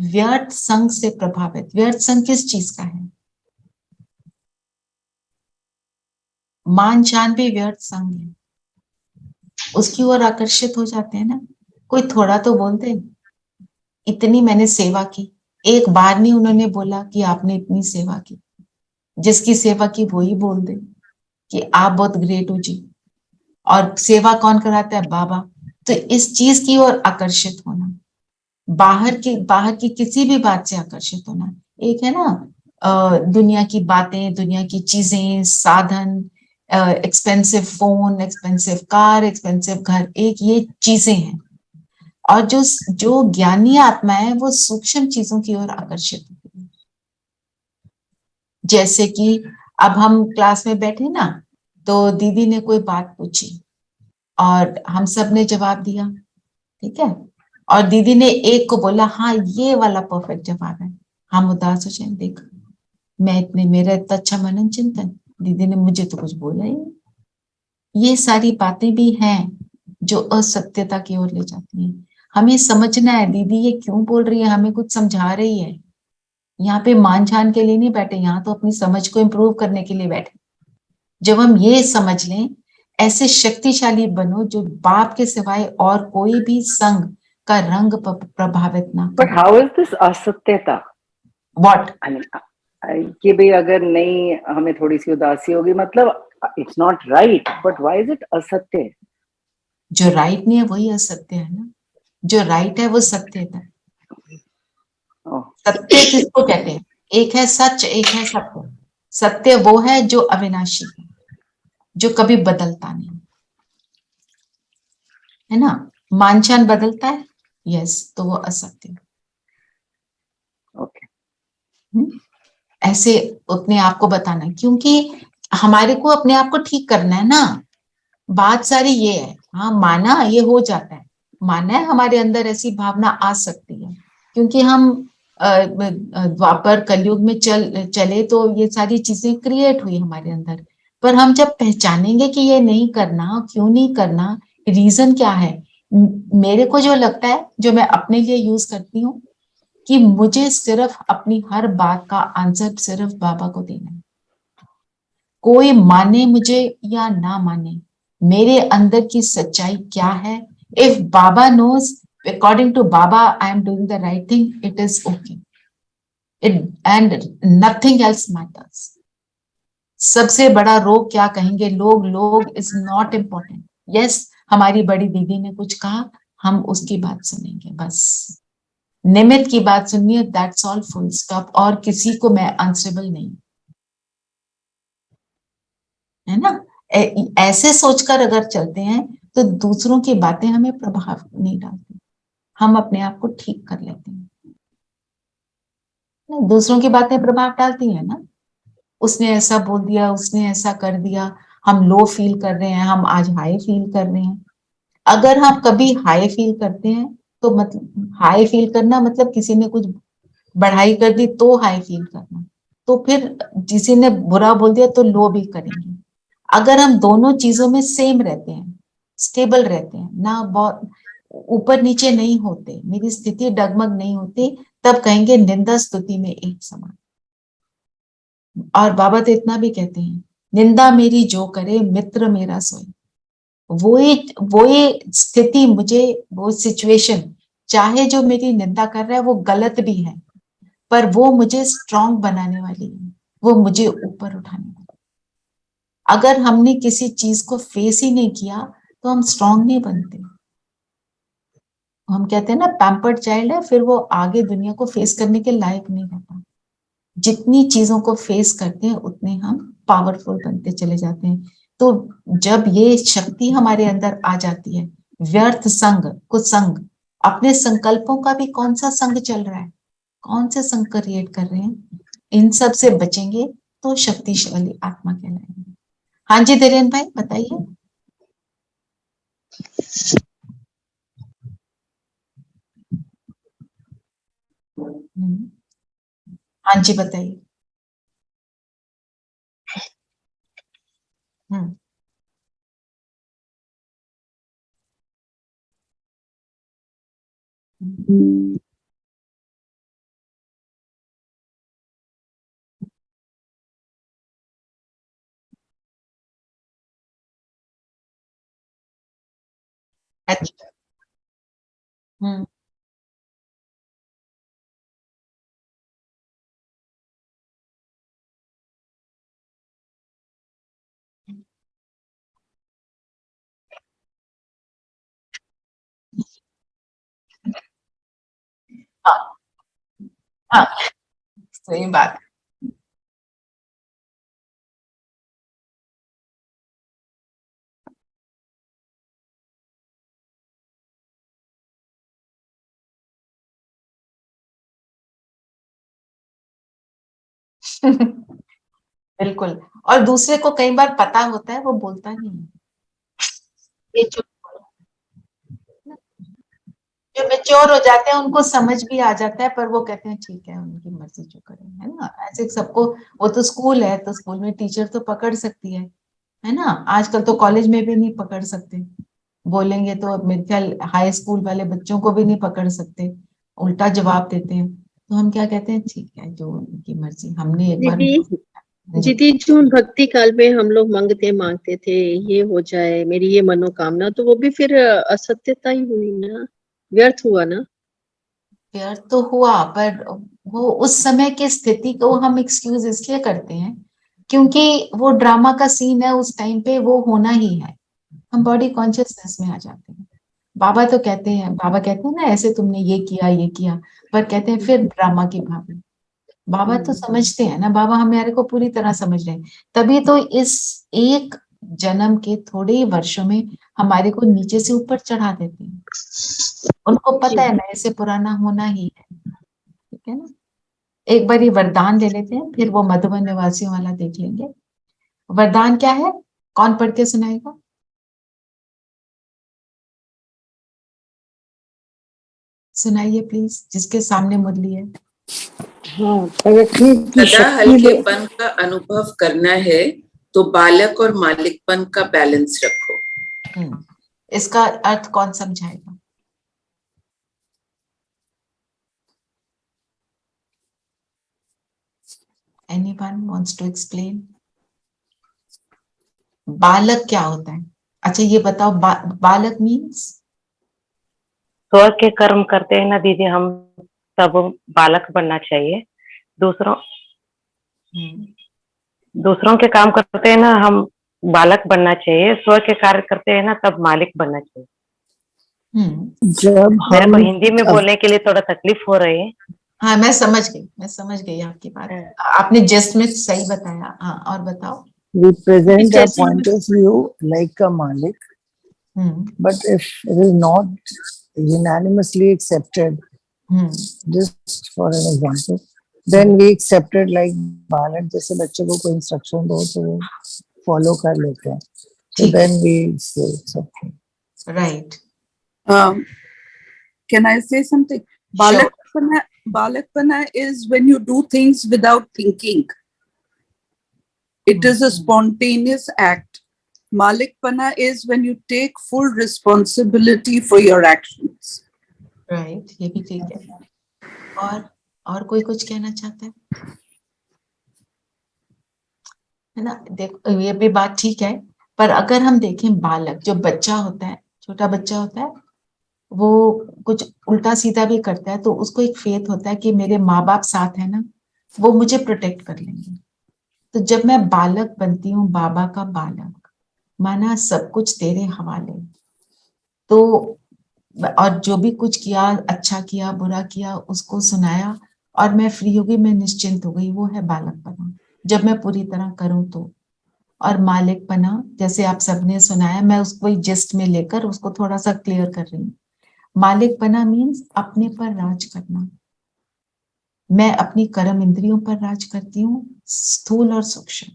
व्यर्थ संग से प्रभावित, व्यर्थ संग किस चीज का है, मान शान भी व्यर्थ संग है, उसकी ओर आकर्षित हो जाते हैं ना। कोई थोड़ा तो बोलते, इतनी मैंने सेवा की, एक बार नहीं उन्होंने बोला कि आपने इतनी सेवा की। जिसकी सेवा की वो ही बोल दे कि आप बहुत ग्रेट हो जी, और सेवा कौन कराता है, बाबा। तो इस चीज की ओर आकर्षित होना, बाहर की किसी भी बात से आकर्षित होना। एक है ना दुनिया की बातें, दुनिया की चीजें, साधन, expensive phone, expensive car, expensive घर, एक ये चीजें हैं। और जो ज्ञानी आत्मा है वो सूक्ष्म चीजों की ओर आकर्षित होती है। जैसे कि अब हम क्लास में बैठे ना, तो दीदी ने कोई बात पूछी और हम सब ने जवाब दिया, ठीक है, और दीदी ने एक को बोला हाँ ये वाला परफेक्ट जवाब है, हम उदास हो जाए, देखा मेरा इतना अच्छा मनन चिंतन, दीदी ने मुझे तो कुछ बोला ही नहीं। ये सारी बातें भी हैं जो असत्यता की ओर ले जाती हैं। हमें समझना है दीदी ये क्यों बोल रही है, हमें कुछ समझा रही है। यहाँ पे मान झान के लिए नहीं बैठे, यहाँ तो अपनी समझ को इम्प्रूव करने के लिए बैठे। जब हम ये समझ लें, ऐसे शक्तिशाली बनो जो बाप के सिवाय और कोई भी संग का रंग प्रभावित ना बट हाउ इज दिस असत्यता? व्हाट? कि भाई अगर नहीं हमें थोड़ी सी उदासी होगी, मतलब it's not right, but why is it असत्य? जो राइट नहीं है वही असत्य है ना, जो राइट है वो सत्य है। ओह, सत्य किसको कहते हैं? एक है सच, एक है सत्य। सत्य वो है जो अविनाशी है, जो कभी बदलता नहीं, है ना। मानचान बदलता है, यस, तो वो असत्य है। ओके। ऐसे अपने आप को बताना, क्योंकि हमारे को अपने आप को ठीक करना है ना। बात सारी ये है, हाँ माना ये हो जाता है, माना है हमारे अंदर ऐसी भावना आ सकती है, क्योंकि हम द्वापर कलयुग में चले तो ये सारी चीजें क्रिएट हुई हमारे अंदर। पर हम जब पहचानेंगे कि ये नहीं करना, क्यों नहीं करना, रीजन क्या है, मेरे को जो लगता है, जो मैं अपने लिए यूज करती हूँ, कि मुझे सिर्फ अपनी हर बात का आंसर सिर्फ बाबा को देना है। कोई माने मुझे या ना माने, मेरे अंदर की सच्चाई क्या है, if Baba knows, according to Baba I am doing the right thing, it is okay, it and nothing else matters. सबसे बड़ा रोग क्या कहेंगे लोग, लोग इज नॉट इम्पोर्टेंट। यस, हमारी बड़ी दीदी ने कुछ कहा, हम उसकी बात सुनेंगे, बस निमित की बात सुननी है, दैट्स ऑल, फुल स्टॉप। और किसी को मैं आंसरेबल नहीं, है ना। ऐसे सोचकर अगर चलते हैं तो दूसरों की बातें हमें प्रभाव नहीं डालती, हम अपने आप को ठीक कर लेते हैं। दूसरों की बातें प्रभाव डालती है ना, उसने ऐसा बोल दिया, उसने ऐसा कर दिया, हम लो फील कर रहे हैं, हम आज हाई फील कर रहे हैं। अगर हम कभी हाई फील करते हैं तो मतलब हाई फील करना मतलब किसी ने कुछ बढ़ाई कर दी तो हाई फील करना, तो फिर किसी ने बुरा बोल दिया तो लो भी करेंगे। अगर हम दोनों चीजों में सेम रहते हैं, स्टेबल रहते हैं ना, बहुत ऊपर नीचे नहीं होते, मेरी स्थिति डगमग नहीं होती, तब कहेंगे निंदा स्तुति में एक समान। और बाबा तो इतना भी कहते हैं, निंदा मेरी जो करे मित्र मेरा सोए। वो स्थिति मुझे, वो सिचुएशन, चाहे जो मेरी निंदा कर रहा है वो गलत भी है, पर वो मुझे स्ट्रांग बनाने वाली है, वो मुझे ऊपर उठाने वाली। अगर हमने किसी चीज को फेस ही नहीं किया तो हम स्ट्रांग नहीं बनते। हम कहते हैं ना, पैम्पर्ड चाइल्ड है, फिर वो आगे दुनिया को फेस करने के लायक नहीं रहता। जितनी चीजों को फेस करते हैं उतने हम पावरफुल बनते चले जाते हैं। तो जब ये शक्ति हमारे अंदर आ जाती है, व्यर्थ संग, कुसंग, अपने संकल्पों का भी कौन सा संग चल रहा है, कौन से संग क्रिएट कर रहे हैं, इन सब से बचेंगे तो शक्तिशाली आत्मा कहलाएंगे। हाँ जी धीरेन भाई बताइए। हाँ जी बताइए। हम्म। अच्छा। हम्म। हाँ हाँ, सही बात। बिल्कुल। और दूसरे को कई बार पता होता है, वो बोलता नहीं है, ये जो मेच्योर हो जाते हैं उनको समझ भी आ जाता है, पर वो कहते हैं ठीक है उनकी मर्जी जो करें, है ना। ऐसे सबको, वो तो स्कूल है तो स्कूल में टीचर तो पकड़ सकती है ना। आजकल तो कॉलेज में भी नहीं पकड़ सकते, बोलेंगे तो मेरे ख्याल हाई स्कूल वाले बच्चों को भी नहीं पकड़ सकते, उल्टा जवाब देते हैं। तो हम क्या कहते हैं, ठीक है जो उनकी मर्जी, हमने एक बार दीदी जी। दीदी जो भक्ति काल में हम लोग मांगते थे ये हो जाए मेरी ये मनोकामना, तो वो भी फिर असत्यता ही हुई ना। व्यर्थ हुआ ना। व्यर्थ तो हुआ, पर वो उस समय की स्थिति को हम एक्सक्यूज इसलिए करते हैं क्योंकि वो ड्रामा का सीन है, उस टाइम पे वो होना ही है। हम बॉडी कॉन्शियसनेस में आ जाते हैं। बाबा तो कहते हैं, बाबा कहते हैं ना, ऐसे तुमने ये किया, पर कहते हैं फिर ड्रामा की भावना। बाबा तो समझते हैं ना, बाबा हमारे को पूरी तरह समझ रहे हैं। तभी तो इस एक जन्म के थोड़े ही वर्षों में हमारे को नीचे से ऊपर चढ़ा देते हैं। उनको पता है नए से पुराना होना ही है, ठीक है ना। एक बार ये वरदान ले लेते हैं, फिर वो मधुबन निवासियों वाला देख लेंगे। वरदान क्या है, कौन पढ़ के सुनाएगा? सुनाइए प्लीज, जिसके सामने मुरली है। हाँ, परखने की सदा शक्ति दे। हल्केपन का अनुभव करना है तो बालक और मालिकपन का बैलेंस रखो। इसका अर्थ कौन समझाएगा? Anyone wants to explain? बालक क्या होता है? अच्छा ये बताओ, बालक मीन्स स्वर्ग के कर्म करते हैं ना दीदी, हम सब बालक बनना चाहिए। दूसरों के काम करते हैं ना, हम बालक बनना चाहिए। स्वर्ग के कार्य करते हैं ना, तब मालिक बनना चाहिए। जब मेरे को हम हिंदी में बोलने के लिए थोड़ा तकलीफ हो रही है। हाँ मैं समझ गई आपकी बात। आपने जस्ट में सही बताया। हाँ और बताओ। we present our जैसे point of view like a Malik, but if it is not unanimously accepted, just for an example, then we accept it like Balak. जैसे बच्चे को कोई instruction दो तो वो follow कर लेते हैं, so ठीक है। then we say it's okay. Right. Can I say something? Sure. Balakpana is when you do things without thinking. It is a spontaneous act. Malikpana is when you take full responsibility for your actions. Right. ये भी ठीक है। और कोई कुछ कहना चाहता है ना? देखो ये भी बात ठीक है, पर अगर हम देखें बालक जो बच्चा होता है, छोटा बच्चा होता है, वो कुछ उल्टा सीधा भी करता है तो उसको एक फेथ होता है कि मेरे माँ बाप साथ है ना, वो मुझे प्रोटेक्ट कर लेंगे। तो जब मैं बालक बनती हूँ, बाबा का बालक, माना सब कुछ तेरे हवाले, तो और जो भी कुछ किया, अच्छा किया बुरा किया, उसको सुनाया और मैं फ्री हो गई, मैं निश्चिंत हो गई, वो है बालकपना, जब मैं पूरी तरह करूं तो। और मालिकपना, जैसे आप सबने सुनाया, मैं उसको जस्ट में लेकर उसको थोड़ा सा क्लियर कर रही हूँ। मालिकपना मीन्स अपने पर राज करना। मैं अपनी कर्म इंद्रियों पर राज करती हूँ, स्थूल और सूक्ष्म,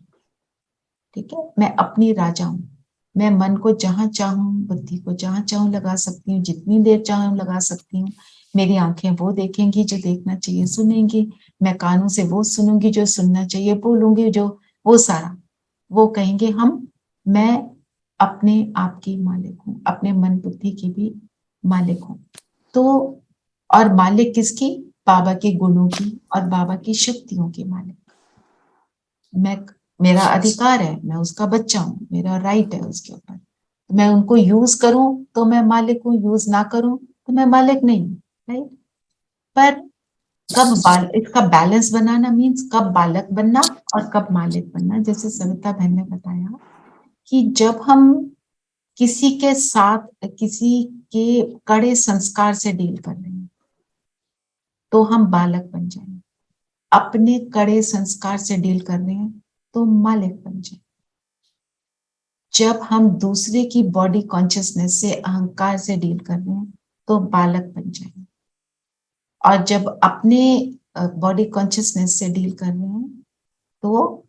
ठीक है। मैं अपनी राजा हूँ। मैं मन को जहां चाहूं, बुद्धि को जहां चाहूं लगा सकती हूँ, जितनी देर चाहूं लगा सकती हूँ। मेरी आंखें वो देखेंगी जो देखना चाहिए सुनेंगी, मैं कानों से वो सुनूंगी जो सुनना चाहिए बोलूंगी, जो वो सारा वो कहेंगे हम। मैं अपने आप की मालिक हूँ, अपने मन बुद्धि की भी मालिक हूँ। तो और मालिक किसकी? बाबा के गुणों की और बाबा की शक्तियों की मालिक। मेरा अधिकार है, मैं उसका बच्चा हूँ, मेरा राइट है उसके ऊपर। मैं उनको यूज करूं तो मैं मालिक हूँ, यूज ना करूं तो मैं मालिक नहीं हूँ, राइट। पर कब इसका बैलेंस बनाना मीन्स कब बालक बनना और कब मालिक बनना। जैसे सविता बहन ने बताया कि जब हम किसी के साथ, किसी के कड़े संस्कार से डील कर रहे हैं तो हम बालक बन जाएंगे। अपने कड़े संस्कार से डील कर रहे हैं तो मालिक बन जाए। जब हम दूसरे की बॉडी कॉन्शियसनेस से, अहंकार से डील कर रहे हैं तो बालक बन जाएंगे। और जब अपने बॉडी कॉन्शियसनेस से डील कर रहे हैं तो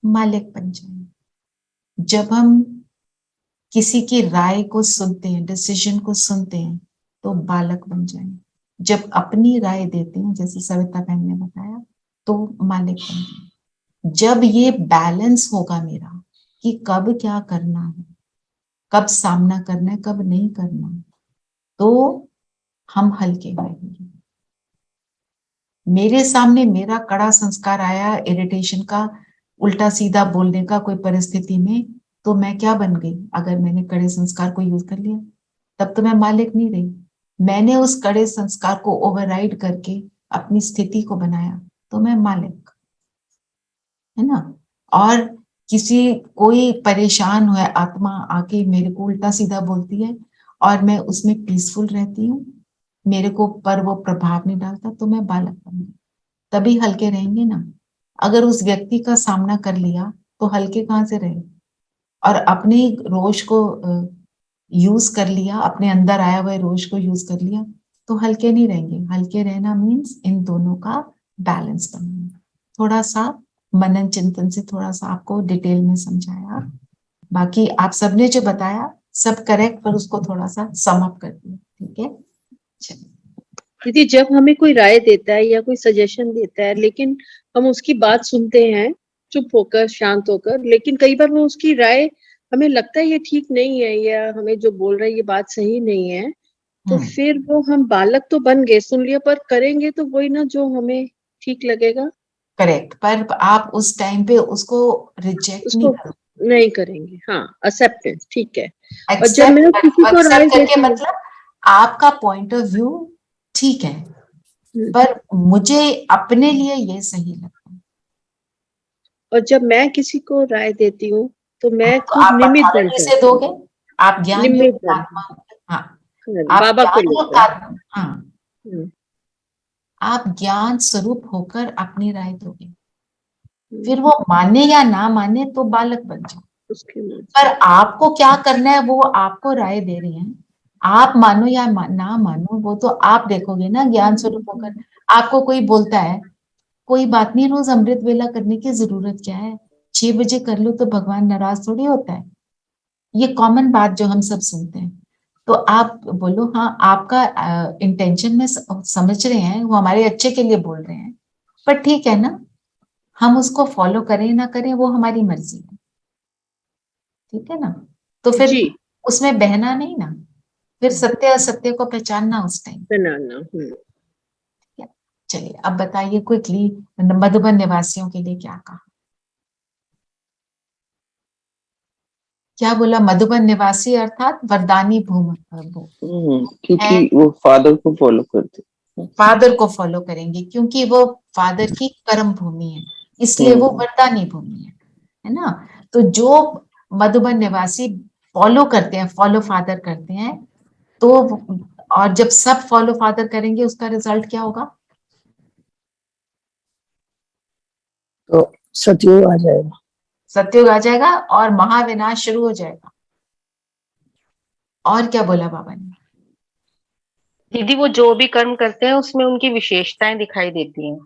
मालिक बन जाएंगे। जब हम किसी की राय को सुनते हैं, डिसीजन को सुनते हैं तो बालक बन जाएंगे। जब अपनी राय देते हैं, जैसे सविता बहन ने बताया, तो मालिक बन जाएंगे। जब ये बैलेंस होगा मेरा कि कब क्या करना है, कब सामना करना है, कब नहीं करना, तो हम हल्के रहेंगे। मेरे सामने मेरा कड़ा संस्कार आया इरिटेशन का, उल्टा सीधा बोलने का कोई परिस्थिति में, तो मैं क्या बन गई? अगर मैंने कड़े संस्कार को यूज कर लिया तब तो मैं मालिक नहीं रही, मैंने उस कड़े संस्कार को ओवरराइड करके अपनी स्थिति को बनाया, तो मैं मालिक, है ना। और किसी कोई परेशान हुआ आत्मा आके मेरे को उल्टा सीधा बोलती है और मैं उसमें पीसफुल रहती हूँ, मेरे को पर वो प्रभाव नहीं डालता, तो मैं बालक बनूंगी, तभी हल्के रहेंगे ना। अगर उस व्यक्ति का सामना कर लिया तो हल्के कहाँ से रहे, और अपने रोष को यूज कर लिया, अपने अंदर आया हुए रोष को यूज कर लिया, तो हल्के नहीं रहेंगे। हल्के रहना मीन्स इन दोनों का बैलेंस बनना। थोड़ा सा मनन चिंतन से थोड़ा सा आपको डिटेल में समझाया, बाकी आप सबने जो बताया सब करेक्ट, पर उसको थोड़ा सा सम अप कर दिया, ठीक है। चलिए। दीदी, जब हमें कोई राय देता है या कोई सजेशन देता है, लेकिन हम उसकी बात सुनते हैं चुप होकर, शांत होकर, लेकिन कई बार वो उसकी राय हमें लगता है ये ठीक नहीं है, या हमें जो बोल रहा है ये बात सही नहीं है, तो फिर वो हम बालक तो बन गए, सुन लिया, पर करेंगे तो वही ना जो हमें ठीक लगेगा। करेक्ट, पर आप उस टाइम पे उसको रिजेक्ट नहीं उसको करो, नहीं करेंगे। हाँ, एक्सेप्टेंस, ठीक है। और जब एक्सेप्ट मैं किसी को राय एक्सेप्ट करके, देती हूँ, मतलब आपका पॉइंट ऑफ व्यू ठीक है, पर मुझे अपने लिए ये सही लगता है। और जब मैं किसी को राय देती हूँ तो मैं तो खुद आप निमित बन अथॉरिटी से जाती हूँ। दोगे, आप ज्ञान निमित युक्त बन, आत्मा, हाँ, आप बाबा को ज्ञान युक्त लेकर। आत्मा, हाँ, आप ज्ञान स्वरूप होकर अपनी राय दोगे, फिर वो माने या ना माने तो बालक बन जाओ। उसके पर आपको क्या करना है, वो आपको राय दे रही हैं, आप मानो या ना मानो वो तो आप देखोगे ना ज्ञान स्वरूप होकर। आपको कोई बोलता है कोई बात नहीं, रोज अमृत वेला करने की जरूरत क्या है, 6 बजे कर लो तो भगवान नाराज थोड़ी होता है, ये कॉमन बात जो हम सब सुनते हैं। तो आप बोलो हाँ, आपका इंटेंशन में समझ रहे हैं, वो हमारे अच्छे के लिए बोल रहे हैं, पर ठीक है ना, हम उसको फॉलो करें ना करें वो हमारी मर्जी है, ठीक है ना। तो फिर जी, उसमें बहना नहीं ना, फिर सत्य असत्य को पहचानना उस टाइम। बनाना। चलिए अब बताइए क्विकली, मधुबन निवासियों के लिए क्या कहा, क्या बोला? मधुबन निवासी अर्थात वरदानी भूमि क्योंकि है, वो फादर को फॉलो करते। फादर को फॉलो करेंगे क्योंकि वो फादर की कर्म भूमि है, इसलिए वो वरदानी भूमि है ना। तो जो मधुबन निवासी फॉलो करते हैं, फॉलो फादर करते हैं, तो और जब सब फॉलो फादर करेंगे उसका रिजल्ट क्या होगा? तो सतयुग आ जाएगा, सतयुग आ जाएगा और महाविनाश शुरू हो जाएगा। और क्या बोला बाबा ने? दीदी, वो जो भी कर्म करते हैं उसमें उनकी विशेषताएं दिखाई देती हैं।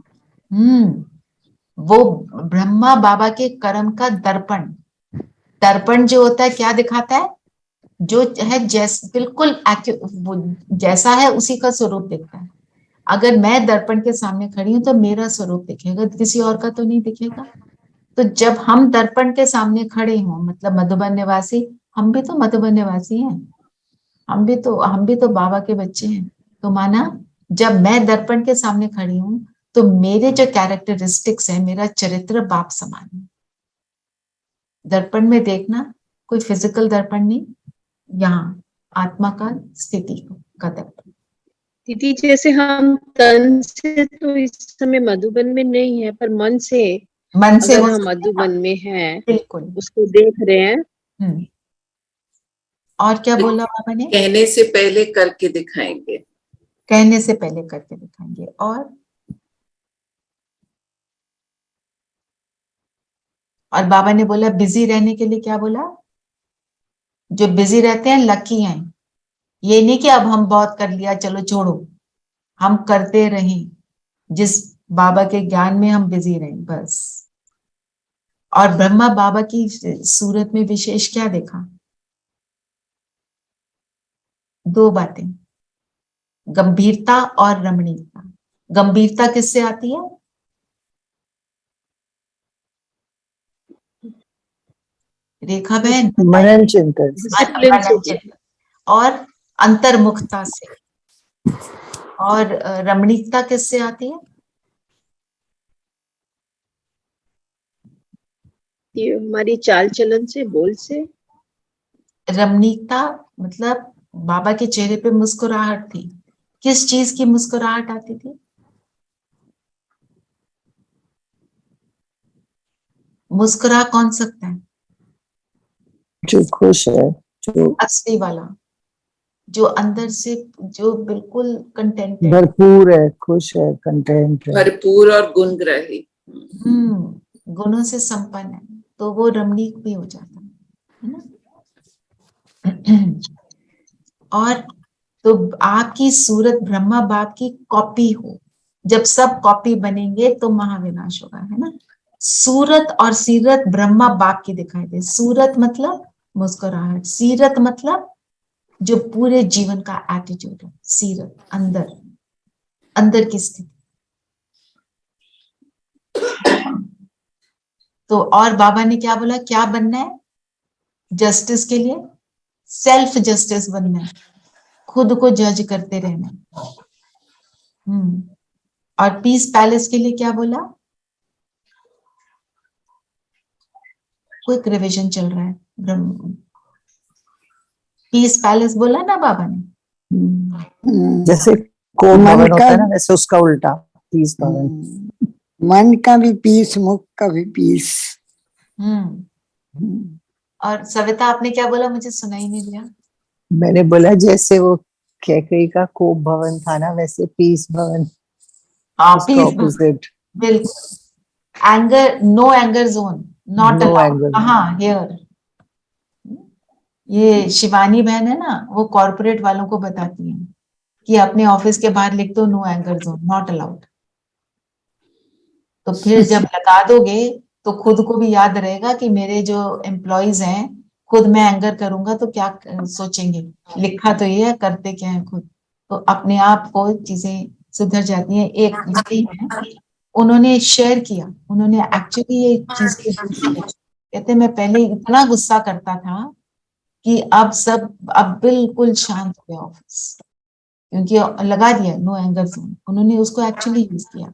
वो ब्रह्मा बाबा के कर्म का दर्पण, दर्पण जो होता है क्या दिखाता है, जो है बिल्कुल जैसा है उसी का स्वरूप दिखता है। अगर मैं दर्पण के सामने खड़ी हूं तो मेरा स्वरूप दिखेगा, किसी और का तो नहीं दिखेगा। तो जब हम दर्पण के सामने खड़े हों, मतलब मधुबन निवासी, हम भी तो मधुबन निवासी हैं, हम भी तो बाबा के बच्चे हैं। तो माना जब मैं दर्पण के सामने खड़ी हूं तो मेरे जो कैरेक्टरिस्टिक्स है, मेरा चरित्र बाप समान है। दर्पण में देखना, कोई फिजिकल दर्पण नहीं, यहाँ आत्मा का स्थिति का दर्पण। दीदी, जैसे हम तन से तो इस समय मधुबन में नहीं है, पर मन से हो अगर हम सकता है ना? मधुबन में हैं, बिल्कुल। उसको देख रहे हैं। और क्या बोला बाबा ने? कहने से पहले करके दिखाएंगे। कहने से पहले करके दिखाएंगे। और बाबा ने बोला बिजी रहने के लिए क्या बोला? जो बिजी रहते हैं लकी हैं। ये नहीं कि अब हम बहुत कर लिया चलो छोड़ो, हम करते रहें, जिस बाबा के ज्ञान में हम बिजी रहें बस। और ब्रह्मा बाबा की सूरत में विशेष क्या देखा? 2 बातें, गंभीरता और रमणीयता। गंभीरता किससे आती है? रेखा बहन मनन चिंतन, डिसिप्लिन से। और अंतर्मुखता से। और रमणीयता किससे आती है? ये हमारी चाल चलन से, बोल से। रमणीयता मतलब बाबा के चेहरे पे मुस्कुराहट थी, किस चीज की मुस्कुराहट आती थी? मुस्कुरा कौन सकता है? जो खुश है, जो असली वाला, जो अंदर से, जो बिल्कुल कंटेंटेड, भरपूर है, खुश है, कंटेंट है। भरपूर और गुणग्राही। गुणों से संपन्न है, तो वो रमणीक भी हो जाता है ना। और तो आपकी सूरत ब्रह्मा बाप की कॉपी हो, जब सब कॉपी बनेंगे तो महाविनाश होगा, है ना। सूरत और सीरत ब्रह्मा बाप की दिखाई दे। सूरत मतलब मुस्कुराहट, सीरत मतलब जो पूरे जीवन का एटीट्यूड है, सीरत अंदर, अंदर की स्थिति। तो और बाबा ने क्या बोला, क्या बनना है जस्टिस के लिए? सेल्फ जस्टिस बनना है, खुद को जज करते रहना है। और पीस पैलेस के लिए क्या बोला? क्विक रिवीजन चल रहा है। पीस पैलेस बोला ना बाबा ने। जैसे कोम भवन होता है ना, वैसे उसका उल्टा पीस भवन। मन का भी पीस, मुख का भी पीस। और सविता आपने क्या बोला, मुझे सुनाई नहीं दिया। मैंने बोला जैसे वो कैकई का कोप भवन था ना, वैसे पीस भवन। Peace opposite. बिल्कुल। Anger, no anger zone, not No allowed. anger. हाँ, हियर। ये शिवानी बहन है ना, वो कॉर्पोरेट वालों को बताती है कि अपने ऑफिस के बाहर लिख दो no anger zone, not allowed. तो फिर जब लगा दोगे तो खुद को भी याद रहेगा कि मेरे जो एम्प्लॉइज हैं, खुद मैं एंगर करूंगा तो क्या सोचेंगे, लिखा तो ये है, करते क्या है खुद। तो अपने आप को चीजें सुधर जाती हैं। एक भाई है, उन्होंने शेयर किया, उन्होंने एक्चुअली ये चीज को किया। कहते मैं पहले इतना गुस्सा करता था कि अब बिल्कुल शांत हो गया ऑफिस, क्योंकि लगा दिया नो एंगर जोन, उन्होंने उसको एक्चुअली यूज किया।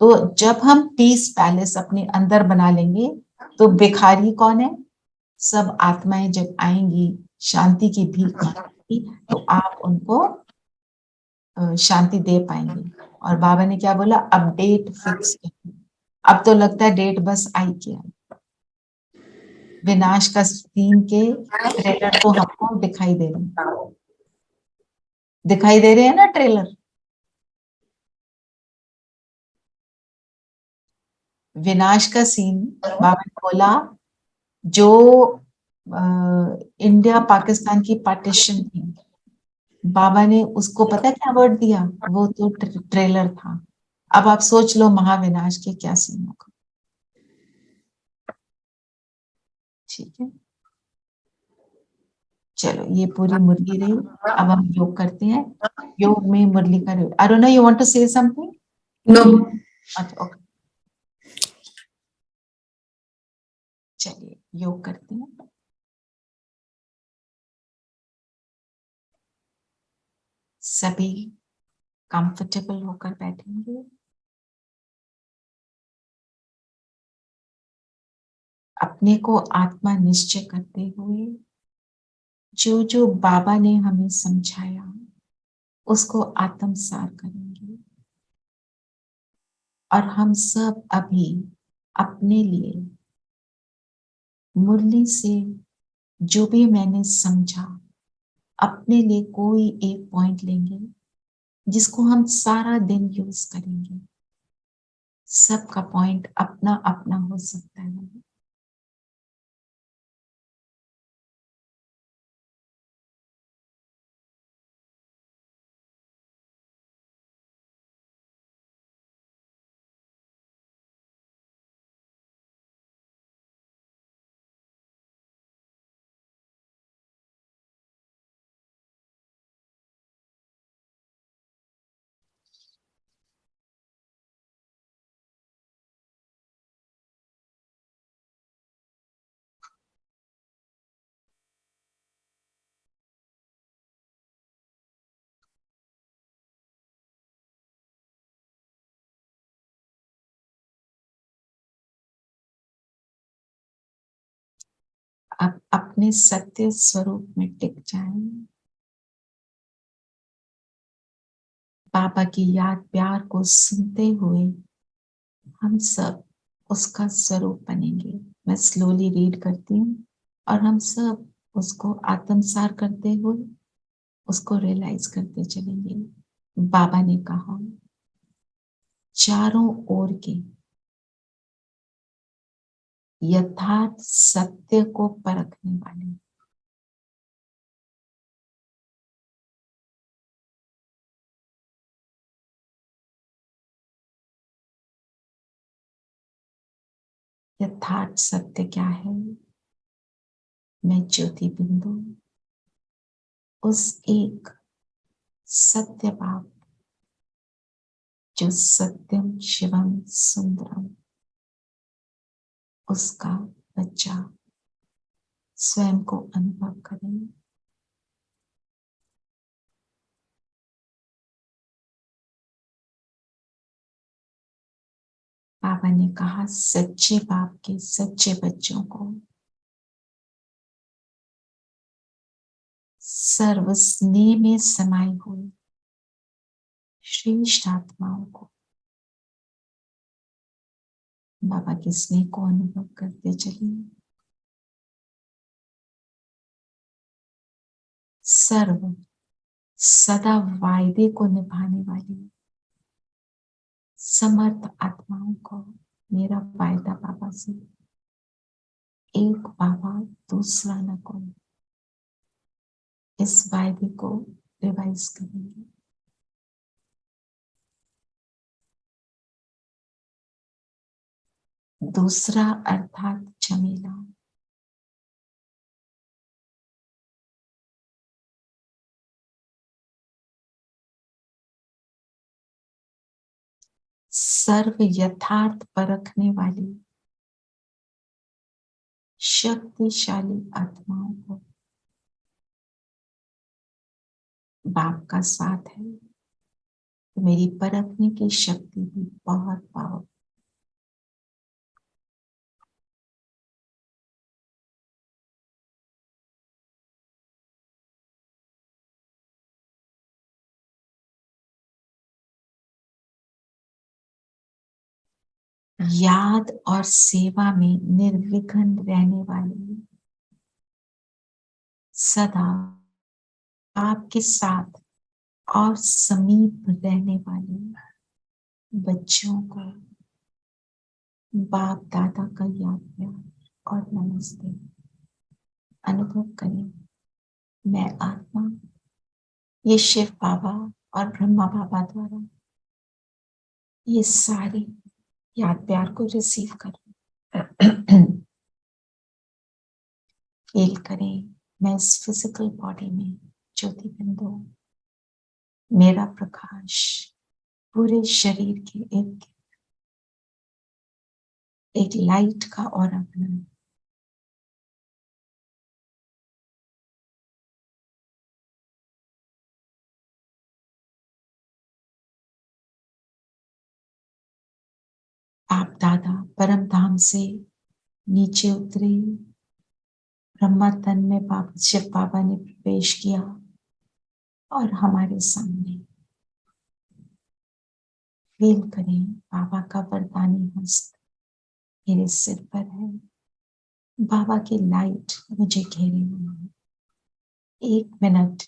तो जब हम पीस पैलेस अपने अंदर बना लेंगे तो भिखारी कौन है? सब आत्माएं जब आएंगी शांति की भीख मांगेंगी तो आप उनको शांति दे पाएंगे। और बाबा ने क्या बोला, अब डेट फिक्स है। अब तो लगता है डेट बस आई क्या। विनाश का सीन के ट्रेलर तो हमको दिखाई दे रहे हैं, दिखाई दे रहे हैं ना ट्रेलर। विनाश का सीन बाबा ने बोला, जो इंडिया पाकिस्तान की पार्टीशन थी, बाबा ने उसको पता क्या वर्ड दिया, वो तो ट्रेलर था। अब आप सोच लो महाविनाश के क्या सीन होगा। ठीक है, चलो ये पूरी मुरली रही। अब हम योग करते हैं। योग में मुरली का Aruna, you want to say something? No. अच्छा, ओके, चलिए योग करते हैं। सभी कंफर्टेबल होकर बैठेंगे। अपने को आत्मा निश्चय करते हुए जो जो बाबा ने हमें समझाया उसको आत्मसार करेंगे। और हम सब अभी अपने लिए मुरली से जो भी मैंने समझा, अपने लिए कोई एक पॉइंट लेंगे जिसको हम सारा दिन यूज करेंगे। सबका पॉइंट अपना अपना हो सकता है। अब अपने सत्य स्वरूप में टिक जाएं। बाबा की याद प्यार को सुनते हुए हम सब उसका स्वरूप बनेंगे। मैं स्लोली रीड करती हूँ और हम सब उसको आत्मसार करते हुए उसको रियलाइज करते चलेंगे। बाबा ने कहा, चारों ओर के यथार्थ सत्य को परखने वाले यथार्थ सत्य क्या है? मैं ज्योति बिंदु उस एक सत्य बाप जो सत्यम शिवम सुंदरम, उसका बच्चा स्वयं को अनुभव करें। बाबा ने कहा, सच्चे बाप के सच्चे बच्चों को सर्व स्नेह में समाई हुई श्रेष्ठ आत्माओं को बाबा के स्नेह को अनुभव करते चलिए। सर्व सदा वायदे को निभाने वाली समर्थ आत्माओं को मेरा वायदा बाबा से, एक बाबा दूसरा न कोई, इस वायदे को रिवाइज करेंगे। दूसरा अर्थात झमेला, सर्व यथार्थ परखने वाली शक्तिशाली आत्माओं को बाप का साथ है तो मेरी परखने की शक्ति भी बहुत पावरफुल। याद और सेवा में निर्विघ्न रहने वाले, सदा आपके साथ और समीप रहने वाले बच्चों को बाप दादा का याद प्यार और नमस्ते। अनुभव करें, मैं आत्मा ये शिव बाबा और ब्रह्मा बाबा द्वारा ये सारी याद प्यार को रिसीव करें। फील करें, मैं इस फिजिकल बॉडी में ज्योति बिंदु, मेरा प्रकाश पूरे शरीर के एक लाइट का ऑरा बना। आप दादा परम धाम से नीचे उतरे, ब्रह्मा तन में बाबा शिव बाबा ने प्रवेश किया और हमारे सामने फील करें, बाबा का वरदानी हस्त मेरे सिर पर है। बाबा की लाइट मुझे घेरे हुए है। 1 मिनट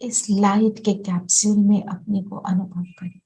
इस लाइट के कैप्सूल में अपने को अनुभव करें।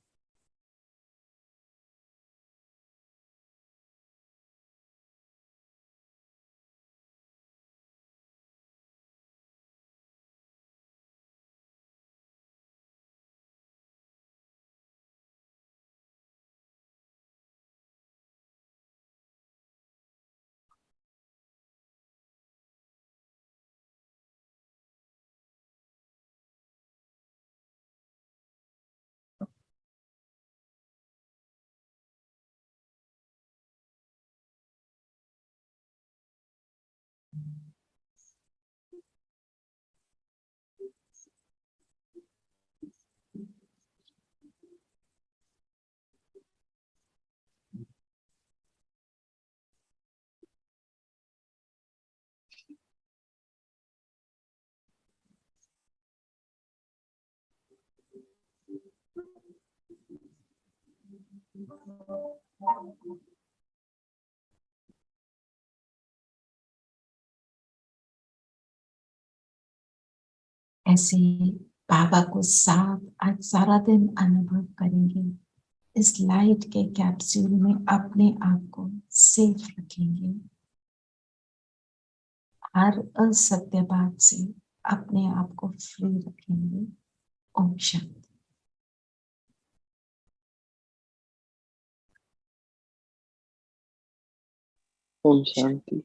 ऐसे ही बाबा को साफ आज सारा दिन अनुभव करेंगे। इस लाइट के कैप्सूल में अपने आप को सेफ रखेंगे। हर असत्य बात से अपने आप को फ्री रखेंगे। ओम शांति। ओम शांति।